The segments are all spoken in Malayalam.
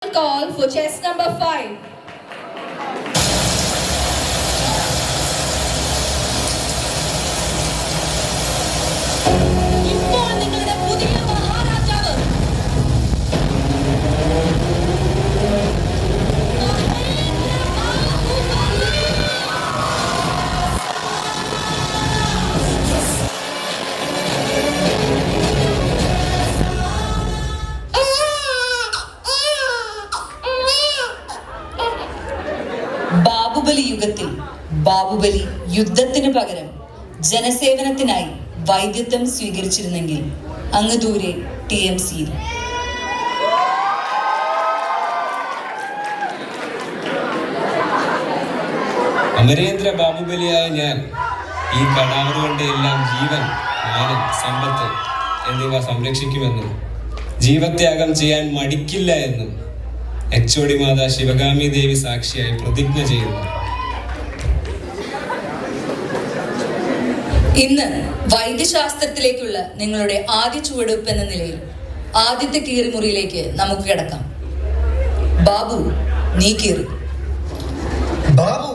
Call for chess number 5. ഇപ്പോൾ നിങ്ങളുടെ പുതിയ മഹാരാജാവ് ബാഹുബലി യുഗത്തിൽ ബാഹുബലി യുദ്ധത്തിന് പകരം ജനസേവനത്തിനായി വൈദ്യത്വം സ്വീകരിച്ചിരുന്നെങ്കിൽ അങ്ങ് ദൂരെ TMC അമരേന്ദ്ര ബാഹുബലിയായ ഞാൻ ഈ കടാവറുകളുടെ എല്ലാം ജീവൻ, മാനം, സമ്പത്ത് എന്നിവ സംരക്ഷിക്കുമെന്നും ജീവത്യാഗം ചെയ്യാൻ മടിക്കില്ല എന്നും HOD മാതാ ശിവഗാമി ദേവി സാക്ഷിയായി പ്രതിജ്ഞ ചെയ്യുന്നു. ഇന്ന് വൈദ്യശാസ്ത്രത്തിലേക്കുള്ള നിങ്ങളുടെ ആദ്യ ചുവടുവെപ്പ് എന്ന നിലയിൽ ആദ്യത്തെ കീറിമുറിയിലേക്ക് നമുക്ക് കിടക്കാം. ബാബു, നീ കീറി. ബാബു,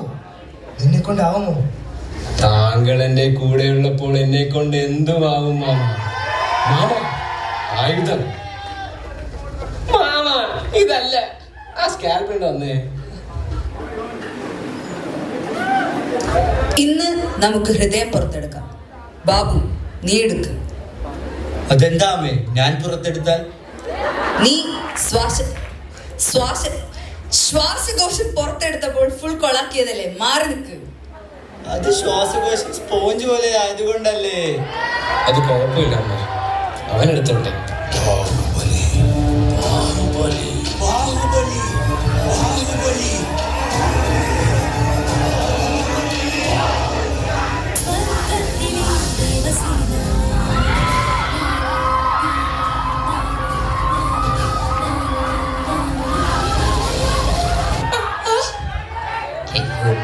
എന്നെ കൊണ്ടാവുമോ? താങ്കൾ എന്റെ കൂടെയുള്ളപ്പോൾ എന്നെ കൊണ്ട് എന്തുമാവും മാമ. മാമ, ആയുധം. മാമ, ഇതല്ല, ആ സ്കാൽപ് വന്നേ. ഇന്ന് നമുക്ക് ഹൃദയം പുറത്തെടുക്കാം. ബാബു, നീ എടുക്ക്. അതെന്താ അമ്മേ, ഞാൻ പുറത്തെടുത്താൽ? നീ ശ്വാസകോശം പുറത്തെടുത്തപ്പോൾ ഫുൾ കൊളാക്കിയതല്ലേ, മാറി നിൽക്ക്. അത് ശ്വാസകോശം സ്പോഞ്ച് പോലെ ആയതുകൊണ്ടല്ലേ. അത് കുഴപ്പമില്ല അമ്മ, അവൻ എടുത്തോട്ടെ.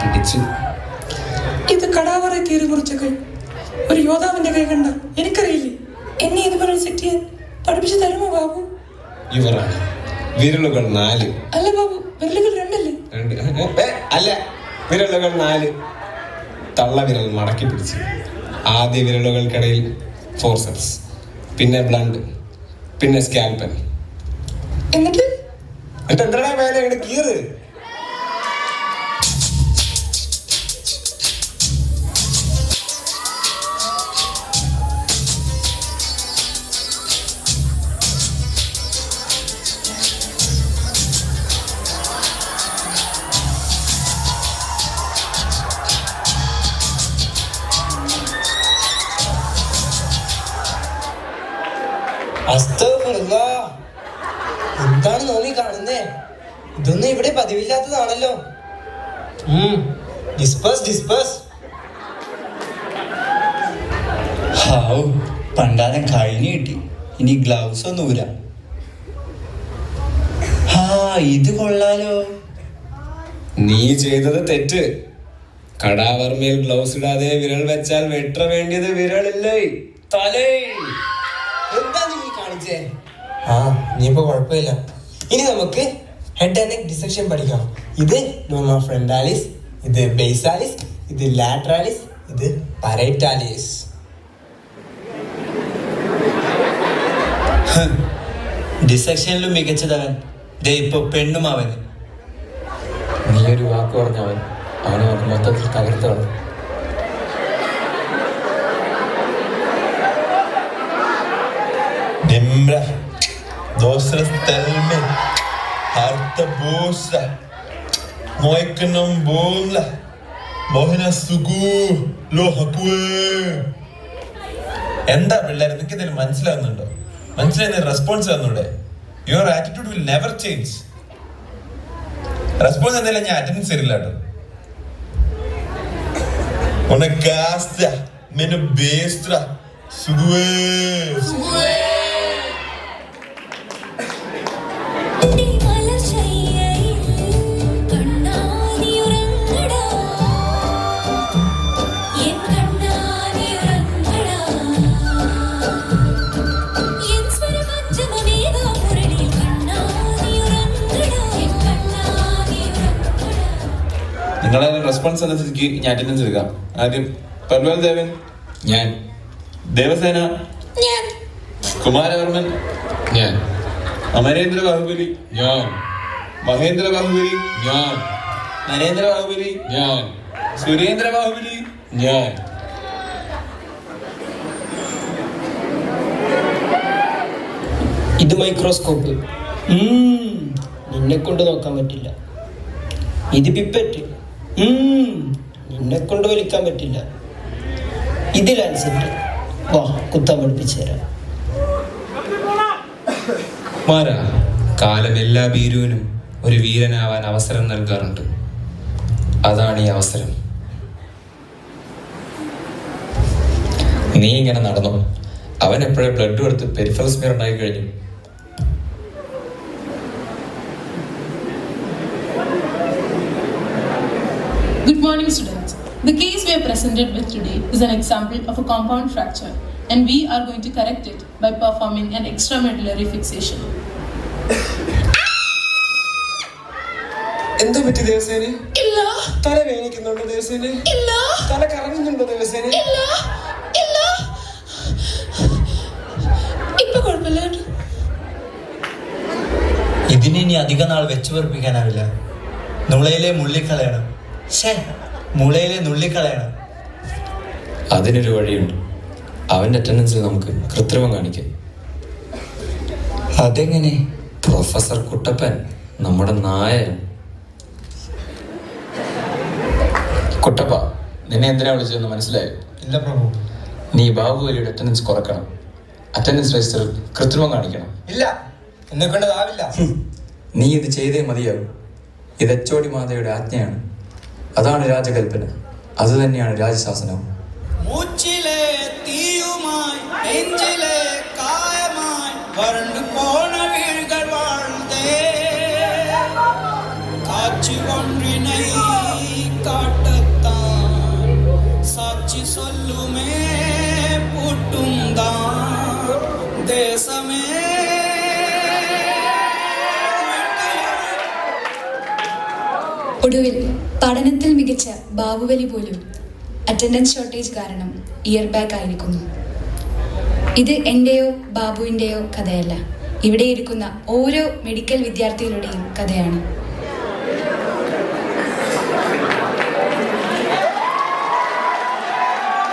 പിടിച്ചു. ഇത് കടാവറ കീറി മുറിച്ചകൾ ഒരു യോദ്ധാവിന്റെ കൈ കണ്ട എനിക്കറിയില്ലേ. എന്നെ ഇതുപോലെ സെറ്റ് ചെയ്യാൻ പഠിപ്പിച്ചു തരുമോ ബാബു? ഇവരാണ് വിരലുകൾ 4. അല്ല ബാബു, വിരലുകൾ 2 അല്ലേ? 2 അല്ല, വിരലുകൾ 4. തള്ള വിരൽ മടക്കി പിടിച്ച് ആദ്യ വിരലുകൾക്കിടയിൽ ഫോർസെപ്സ്, പിന്നെ ബ്ലണ്ട്, പിന്നെ സ്കാൽപ്പൻ. എന്നിട്ട് എന്താ മേലെ ഇവിടെ കീറ്. എന്താണ് നോമി കാണുന്നേ? ഇതൊന്നും ഇവിടെ പതിവില്ലാത്തതാണല്ലോ. ഡിസ്പേഴ്സ്. ഹാവ്, പണ്ടാരം കഴിഞ്ഞു കിട്ടി. ഇനി ഗ്ലൗസ് ഒന്നും ഊരാ. ഇത് കൊള്ളാലോ. നീ ചെയ്തത് തെറ്റ്. കടാവർമേൽ ഗ്ലൗസ് ഇടാതെ വിരൽ വെച്ചാൽ വെട്ട വേണ്ടിയത് വിരളില്ലേ, തലേ. എന്താ നീ കാണിച്ചേ? നീ ഇപ്പൊ കുഴപ്പമില്ല. ഇനി നമുക്ക് ഹെഡ് ആൻഡ് നെക്ക് ഡിസെക്ഷൻ പഠിക്കാം. ഇത് നോർമൽ ഫ്രണ്ടാലിസ്, ഇത് ബേസാലിസ്, ഇത് ലാറ്ററാലിസ്, ഇത് പരൈറ്റാലിസ്. ഡിസെക്ഷനിലും മികച്ചതവൻ. ദേ ഇപ്പൊ പെണ്ണും അവന്. നീ ഒരു വാക്ക് പറഞ്ഞവൻ അവനെ മൊത്തത്തിൽ തകർത്താണ്. എന്താ പിള്ളേർ, നിങ്ങൾക്ക് എന്തെങ്കിലും മനസ്സിലാവുന്നുണ്ടോ? മനസ്സിലായി റെസ്പോൺസ് തന്നൂടെ? Your attitude will never change. Response എന്തെങ്കിലും ഞാൻ അറ്റൻഡൻസ് തരില്ല കേട്ടോ. Yes, നിങ്ങളെ റെസ്പോൺസ് എന്ന സ്ഥിതിക്ക് ഞാൻ അറ്റൻഡൻസ് എടുക്കാം. ആദ്യം പർവൽ ദേവൻ, ഞാൻ. ദേവസേന, ഞാൻ. കുമാരവർമ്മൻ, ഞാൻ. അമരേന്ദ്ര ബാഹുബലി, ഞാൻ. മഹേന്ദ്ര ബാഹുബലി, ഞാൻ. നരേന്ദ്ര ബാഹുബലി, ഞാൻ. സുരേന്ദ്ര ബാഹുബലി, ഞാൻ. ഇത് മൈക്രോസ്കോപ്പ്. നിന്നെ കൊണ്ട് നോക്കാൻ പറ്റില്ല. ഇത് പിപ്പറ്റ്. നിന്നെ കൊണ്ട് വലിക്കാൻ പറ്റില്ല. ഇത് ലാൻസെറ്റ്. വാ, കുത്താൻ പഠിപ്പിച്ചു തരാം. മാറാ, കാലം എല്ലാ ഭീരുവിനും ഒരു വീരനാവാൻ അവസരം നൽകാറുണ്ട്. അതാണ് ഈ അവസരം. നീ ഇങ്ങനെ നടന്നു. അവൻ എപ്പോഴേ ബ്ലഡ് കൊടുത്ത് പെരിഫറൽ സ്മിയർ ഉണ്ടാക്കി കഴിഞ്ഞു. Good morning, students. The case we are presented with today is an example of a compound fracture, and we are going to correct it by performing an extramedullary fixation. എന്തോ പറ്റി ദേവസേന? ഇല്ല. തല വേദനിക്കുന്നുണ്ടോ ദേവസേന? ഇല്ല. തല കറങ്ങുന്നുണ്ടോ ദേവസേന? ഇല്ല. ഇല്ല. ഇപ്പൊ കുഴപ്പമില്ല കേട്ടോ. ഇതിനെ ഇനി അധിക നാൾ വെച്ചു പൊറപ്പിക്കാനാവില്ല. മുളയിലെ മുള്ളിക്കളയണം. മുളയിലെ നുള്ളിക്കളയണം. അതിനൊരു വഴിയുണ്ട്. അവൻ്റെ അറ്റൻഡൻസിൽ നമുക്ക് കൃത്രിമം കാണിക്കാം. അതെങ്ങനെ? പ്രൊഫസർ കുട്ടപ്പൻ നമ്മുടെ നായൻ. കുട്ടപ്പ, നിന്നെ എന്തിനാ വിളിച്ചതെന്ന് മനസ്സിലായോ? ഇല്ല പ്രഭു. നീ ബാഹുബലിയുടെ അറ്റൻഡൻസ് കുറക്കണം. അറ്റൻഡൻസ് രജിസ്റ്ററിൽ കൃത്രിമം കാണിക്കണം. ഇല്ല, എന്നെ കൊണ്ടതാവില്ല. നീ ഇത് ചെയ്തേ മതിയാകും. ഇത് എച്ചോടി മാതയുടെ ആജ്ഞയാണ്. അതാണ് രാജകൽപ്പന. അത് തന്നെയാണ് രാജശാസനവും. മൂച്ചിലെ തീയുമായി നെഞ്ചിലെ കായമായി വരണ്ടു പോണ വീഴ്കൾ வாழ்ந்தே காட்சி ஒன்றினை காட்டத்தான் சாட்சி சொல்லுமே பூட்டும் தான் தேசமே. ഒടുവിൽ പഠനത്തിൽ മികച്ച ബാഹുബലി പോലും അറ്റൻഡൻസ് ഷോർട്ടേജ് കാരണം ഇയർ ബാക്ക് ആയിരിക്കുന്നു. ഇത് എൻ്റെയോ ബാബുവിൻ്റെയോ കഥയല്ല, ഇവിടെ ഇരിക്കുന്ന ഓരോ മെഡിക്കൽ വിദ്യാർത്ഥികളുടെയും കഥയാണ്.